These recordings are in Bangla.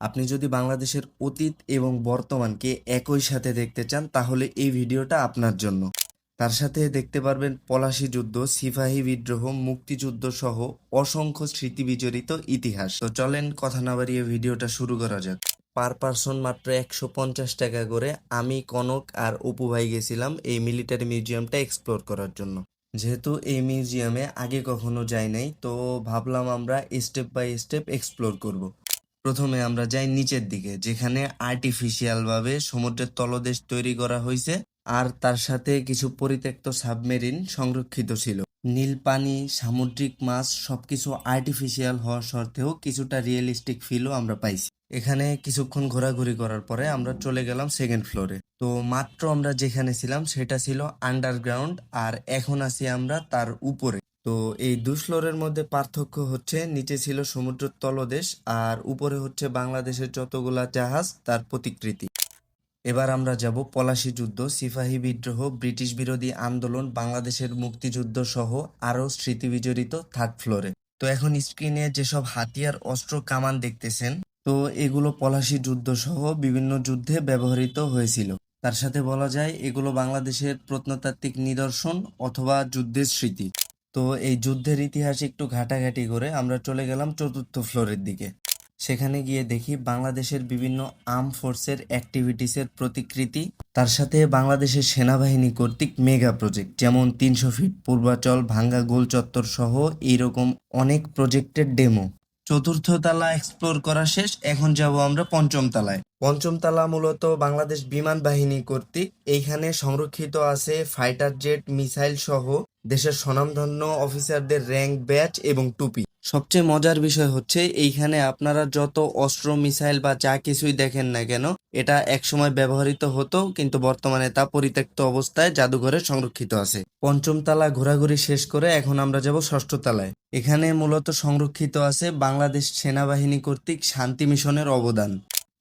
আপনি যদি বাংলাদেশের অতীত এবং বর্তমানকে একই সাথে দেখতে চান তাহলে এই ভিডিওটা আপনার জন্য। তার সাথে দেখতে পারবেন পলাশী যুদ্ধ, সিপাহী বিদ্রোহ, মুক্তিযুদ্ধ সহ অসংখ্য স্মৃতি বিজড়িত ইতিহাস। তো চলেন কথা না বাড়িয়ে ভিডিওটা শুরু করা যাক। পার পারসন মাত্র 150 টাকা করে আমি, কনক আর অপু ভাই গেছিলাম এই মিলিটারি মিউজিয়ামটা এক্সপ্লোর করার জন্য। যেহেতু এই মিউজিয়ামে আগে কখনো যাই নাই, তো ভাবলাম আমরা স্টেপ বাই স্টেপ এক্সপ্লোর করব। প্রথমে আমরা যাই নিচের দিকে, যেখানে আর্টিফিশিয়াল ভাবে সমুদ্রের তলদেশ তৈরি করা হয়েছে আর তার সাথে কিছু পরিত্যক্ত সাবমেরিন সংরক্ষিত ছিল। নীল পানি, সামুদ্রিক মাছ সবকিছু আর্টিফিশিয়াল হওয়া সত্ত্বেও কিছুটা রিয়েলিস্টিক ফিলও আমরা পাইছি। এখানে কিছুক্ষণ ঘোরাঘুরি করার পরে আমরা চলে গেলাম সেকেন্ড ফ্লোরে। তো মাত্র আমরা যেখানে ছিলাম সেটা ছিল আন্ডারগ্রাউন্ড, আর এখন আছি আমরা তার উপরে। তো এই দুই ফ্লোরের মধ্যে পার্থক্য হচ্ছে নিচে ছিল সমুদ্রের তলদেশ আর উপরে হচ্ছে বাংলাদেশের যতগুলা জাহাজ তার প্রতিকৃতি। এবার আমরা যাব পলাশী যুদ্ধ, সিপাহী বিদ্রোহ, ব্রিটিশ বিরোধী আন্দোলন, বাংলাদেশের মুক্তিযুদ্ধ সহ আরও স্মৃতিবিজড়িত থার্ড ফ্লোরে। তো এখন স্ক্রিনে যেসব হাতিয়ার, অস্ত্র, কামান দেখতেছেন, তো এগুলো পলাশী যুদ্ধ সহ বিভিন্ন যুদ্ধে ব্যবহৃত হয়েছিল। তার সাথে বলা যায় এগুলো বাংলাদেশের প্রত্নতাত্ত্বিক নিদর্শন অথবা যুদ্ধের স্মৃতি। তো এই যুদ্ধের ইতিহাস একটু ঘাটাঘাটি করে আমরা চলে গেলাম চতুর্থ ফ্লোরের দিকে। সেখানে গিয়ে দেখি বাংলাদেশের বিভিন্ন আর্ম ফোর্সের অ্যাক্টিভিটিসের প্রতিকৃতি, তার সাথে বাংলাদেশের সেনাবাহিনী কর্তৃক মেগা প্রজেক্ট, যেমন 300 ফিট পূর্বাচল, ভাঙ্গা গোল চত্বর সহ এইরকম অনেক প্রজেক্টের ডেমো। চতুর্থ তালা এক্সপ্লোর করা শেষ, এখন যাব আমরা পঞ্চম তালায়। পঞ্চম তালা মূলত বাংলাদেশ বিমান বাহিনী কর্তৃক। এইখানে সংরক্ষিত আছে ফাইটার জেট, মিসাইল সহ দেশের স্বনামধন্য অফিসারদের র্যাঙ্ক, ব্যাচ এবং টুপি। সবচেয়ে মজার বিষয় হচ্ছে এইখানে আপনারা যত অস্ত্র, মিসাইল বা যা কিছুই দেখেন না কেন, এটা একসময় ব্যবহৃত হতো, কিন্তু বর্তমানে তা পরিত্যক্ত অবস্থায় জাদুঘরে সংরক্ষিত আছে। পঞ্চম তালা ঘোরাঘুরি শেষ করে এখন আমরা যাব ষষ্ঠ তালায়। এখানে মূলত সংরক্ষিত আছে বাংলাদেশ সেনাবাহিনী কর্তৃক শান্তি মিশনের অবদান।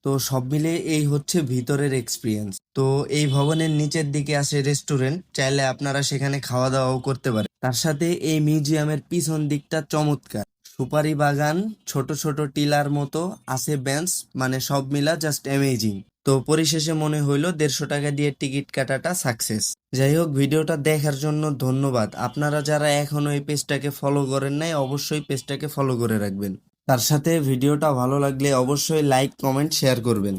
তো সব মিলে এই হচ্ছে ভিতরের এক্সপিরিয়েন্স। তো এই ভবনের নিচের দিকে আছে রেস্টুরেন্ট, চাইলে আপনারা সেখানে খাওয়া দাওয়াও করতে পারেন। তার সাথে এই মিউজিয়ামের পিছন দিকটা চমৎকার, সুপারি বাগান, ছোট ছোট টিলার মতো আছে বেঞ্চ, মানে সব মিলা জাস্ট অ্যামেজিং। তো পরিশেষে মনে হইলো 150 টাকা দিয়ে টিকিট কাটাটা সাকসেস। যাই হোক, ভিডিওটা দেখার জন্য ধন্যবাদ। আপনারা যারা এখনো এই পেজটাকে ফলো করেন নাই, অবশ্যই পেজটাকে ফলো করে রাখবেন। তার সাথে ভিডিওটা ভালো লাগলে অবশ্যই লাইক, কমেন্ট, শেয়ার করবেন।